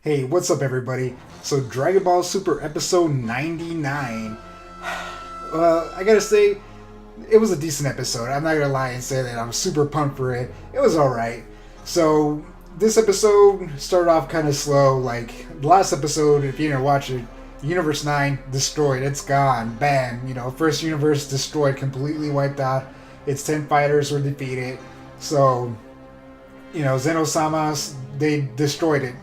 Hey, what's up, everybody? So, Dragon Ball Super episode 99. Well, I gotta say, it was a decent episode. I'm not gonna lie and say that I'm super pumped for it. It was alright. So, this episode started off kind of slow. Like, the last episode, if you didn't watch it, Universe 9 destroyed. It's gone. Bam. First universe destroyed, completely wiped out. Its 10 fighters were defeated. So, Zeno-Sama's, they destroyed it,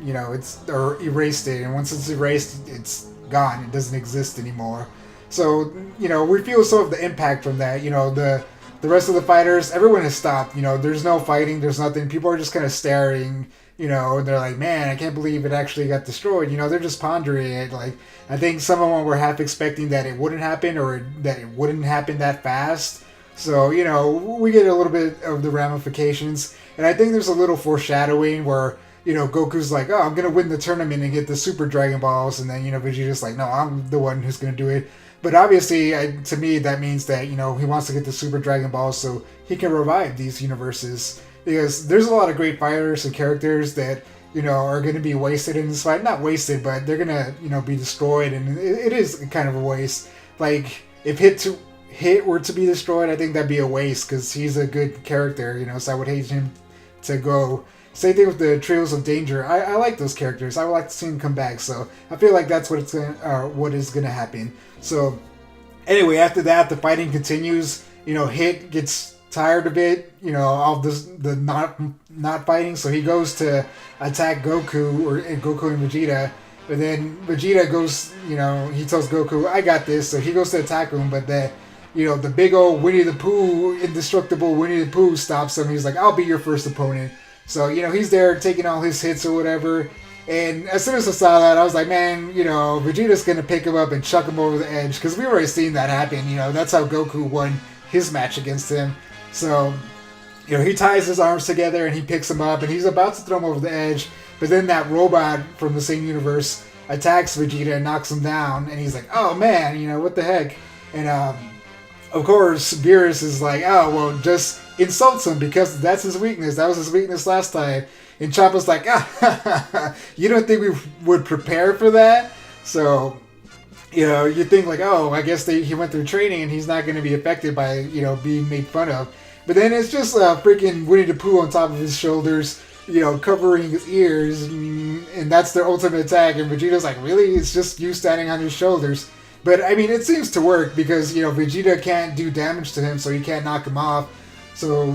or erased it, and once it's erased, it's gone. It doesn't exist anymore. So, we feel some of the impact from that. The rest of the fighters, everyone has stopped. There's no fighting, there's nothing. People are just kind of staring, and they're like, man, I can't believe it actually got destroyed. They're just pondering it. Like, I think some of them were half expecting that it wouldn't happen or that it wouldn't happen that fast. So, we get a little bit of the ramifications. And I think there's a little foreshadowing where, Goku's like, oh, I'm going to win the tournament and get the Super Dragon Balls. And then, Vegeta's like, no, I'm the one who's going to do it. But obviously, to me, that means that, he wants to get the Super Dragon Balls so he can revive these universes. Because there's a lot of great fighters and characters that, are going to be wasted in this fight. Not wasted, but they're going to, be destroyed. And it is kind of a waste. Like, if Hit were to be destroyed, I think that'd be a waste because he's a good character, so I would hate him to go. Same thing with the Trios of Danger. I like those characters. I would like to see them come back, so I feel like that's what is gonna happen. So anyway, after that, the fighting continues. Hit gets tired of it. All the not fighting, so he goes to attack Goku and Vegeta. But then Vegeta goes, he tells Goku, I got this, so he goes to attack him, but the big old Winnie the Pooh, indestructible Winnie the Pooh stops him. He's like, I'll be your first opponent. So, he's there taking all his hits or whatever. And as soon as I saw that, I was like, man, Vegeta's going to pick him up and chuck him over the edge. Because we've already seen that happen. That's how Goku won his match against him. So, he ties his arms together and he picks him up. And he's about to throw him over the edge. But then that robot from the same universe attacks Vegeta and knocks him down. And he's like, oh, man, what the heck? And, of course, Beerus is like, oh, well, just insults him because that's his weakness. That was his weakness last time. And Chopper's like, you don't think we would prepare for that? So, you think like, oh, I guess he went through training and he's not going to be affected by, being made fun of. But then it's just freaking Winnie the Pooh on top of his shoulders, covering his ears. And that's their ultimate attack. And Vegeta's like, really? It's just you standing on his shoulders. But, I mean, it seems to work because, Vegeta can't do damage to him, so he can't knock him off. So,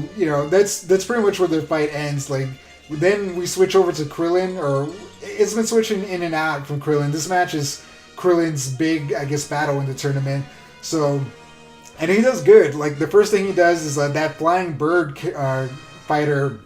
that's pretty much where the fight ends. Like, then we switch over to Krillin, or it's been switching in and out from Krillin. This match is Krillin's big, I guess, battle in the tournament. So, and he does good. Like, the first thing he does is that flying bird fighter,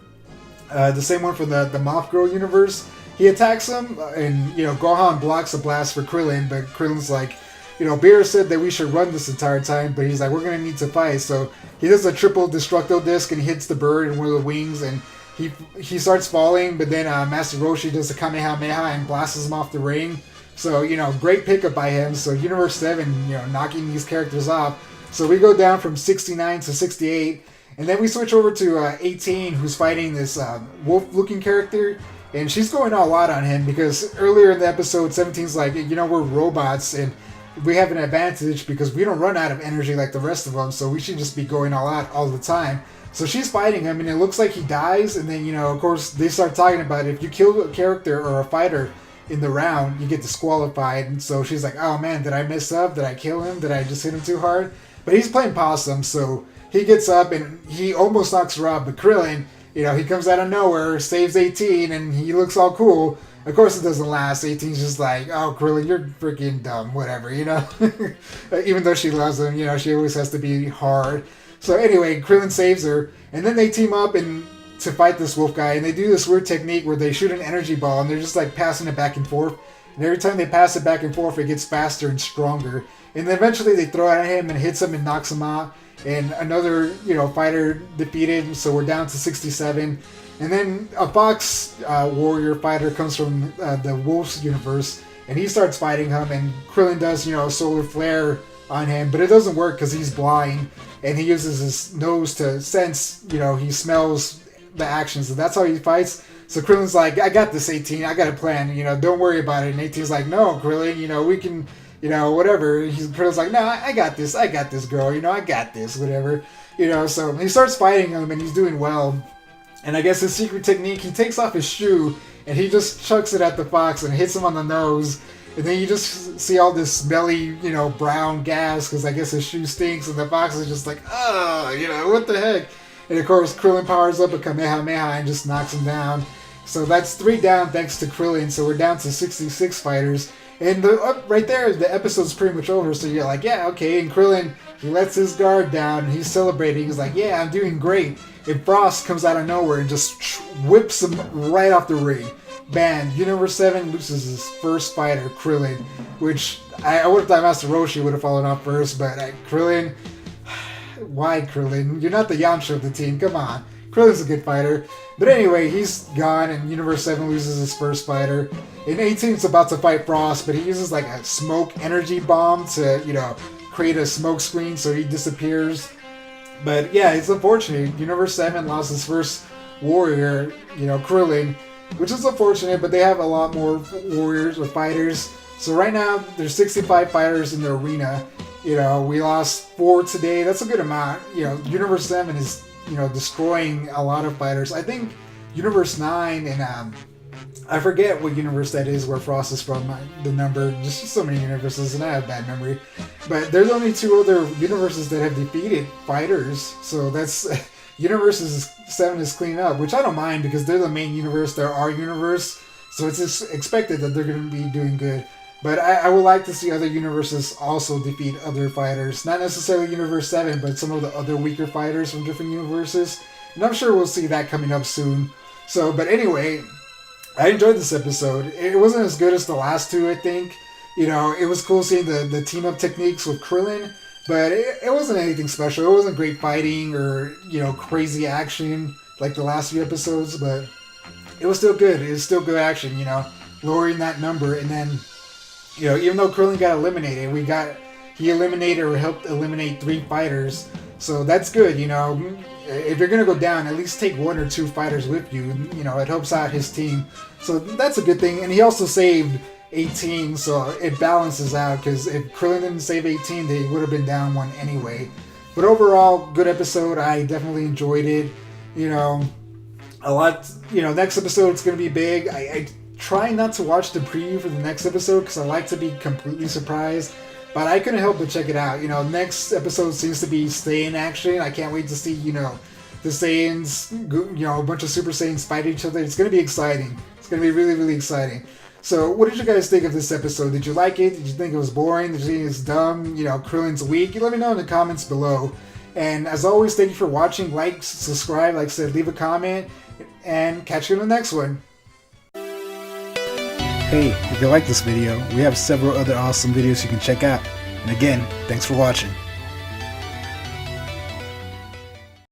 the same one from the Moth Girl universe, he attacks him, and, Gohan blocks a blast for Krillin, but Krillin's like, Beerus said that we should run this entire time, but he's like, we're going to need to fight. So he does a triple Destructo Disc and hits the bird in one of the wings, and he starts falling, but then Master Roshi does a Kamehameha and blasts him off the ring. So, great pickup by him. So Universe 7, knocking these characters off. So we go down from 69 to 68, and then we switch over to 18, who's fighting this wolf-looking character. And she's going all out on him because earlier in the episode, 17's like, we're robots, and we have an advantage because we don't run out of energy like the rest of them, so we should just be going all out all the time. So she's fighting him, and it looks like he dies, and then, of course, they start talking about it. If you kill a character or a fighter in the round, you get disqualified. And so she's like, oh man, did I mess up? Did I kill him? Did I just hit him too hard? But he's playing possum, so he gets up, and he almost knocks her out, but Krillin, he comes out of nowhere, saves 18, and he looks all cool. Of course it doesn't last. 18's just like, oh, Krillin, you're freaking dumb, whatever, Even though she loves him, she always has to be hard. So anyway, Krillin saves her, and then they team up to fight this wolf guy, and they do this weird technique where they shoot an energy ball, and they're just like passing it back and forth. And every time they pass it back and forth, it gets faster and stronger. And then eventually they throw it at him and hits him and knocks him out. And another, fighter defeated, so we're down to 67. And then a Fox warrior fighter comes from the Wolves universe, and he starts fighting him, and Krillin does, a solar flare on him, but it doesn't work because he's blind, and he uses his nose to sense, he smells the actions, and that's how he fights. So Krillin's like, I got this, 18. I got a plan. Don't worry about it. And 18's like, no, Krillin. We can, whatever. Krillin's like, no, I got this. I got this, girl. I got this, whatever. So he starts fighting him, and he's doing well. And I guess his secret technique, he takes off his shoe, and he just chucks it at the fox and hits him on the nose. And then you just see all this smelly, brown gas, because I guess his shoe stinks, and the fox is just like, oh, what the heck? And of course, Krillin powers up a Kamehameha and just knocks him down. So that's 3 down thanks to Krillin, so we're down to 66 fighters. And right there, the episode's pretty much over, so you're like, yeah, okay. And Krillin, he lets his guard down, and he's celebrating. He's like, yeah, I'm doing great. And Frost comes out of nowhere and just whips him right off the ring. Bam, Universe 7 loses his first fighter, Krillin, which I would have thought Master Roshi would have fallen off first, but Krillin, why Krillin? You're not the Yamcha of the team, come on. Krillin's a good fighter. But anyway, he's gone, and Universe 7 loses his first fighter. And 18's about to fight Frost, but he uses like a smoke energy bomb to, create a smoke screen so he disappears. But yeah, it's unfortunate. Universe 7 lost his first warrior, Krillin, which is unfortunate, but they have a lot more warriors or fighters. So right now, there's 65 fighters in the arena. We lost 4 today. That's a good amount. Universe 7 is, destroying a lot of fighters. I think Universe 9 and I forget what universe that is where Frost is from. The number, just so many universes, and I have bad memory. But there's only 2 other universes that have defeated fighters. So that's Universe 7 is cleaning up, which I don't mind because they're the main universe. They're our universe, so it's expected that they're going to be doing good. But I would like to see other universes also defeat other fighters. Not necessarily Universe 7, but some of the other weaker fighters from different universes. And I'm sure we'll see that coming up soon. So, but anyway, I enjoyed this episode. It wasn't as good as the last 2, I think. It was cool seeing the team-up techniques with Krillin, but it wasn't anything special. It wasn't great fighting or, crazy action like the last few episodes, but it was still good. It was still good action, lowering that number. And then, even though Krillin got eliminated, he eliminated or helped eliminate 3 fighters. So that's good, If you're going to go down, at least take 1 or 2 fighters with you. It helps out his team. So that's a good thing. And he also saved 18, so it balances out, because if Krillin didn't save 18, they would have been down 1 anyway. But overall, good episode. I definitely enjoyed it. A lot, next episode is going to be big. I try not to watch the preview for the next episode because I like to be completely surprised. But I couldn't help but check it out. Next episode seems to be Saiyan action. I can't wait to see, the Saiyans, a bunch of Super Saiyans fight each other. It's going to be exciting. It's going to be really, really exciting. So, what did you guys think of this episode? Did you like it? Did you think it was boring? Did you think it's dumb? Krillin's weak? Let me know in the comments below. And as always, thank you for watching. Like, subscribe, like I said, leave a comment, and catch you in the next one. Hey, if you like this video, we have several other awesome videos you can check out. And again, thanks for watching.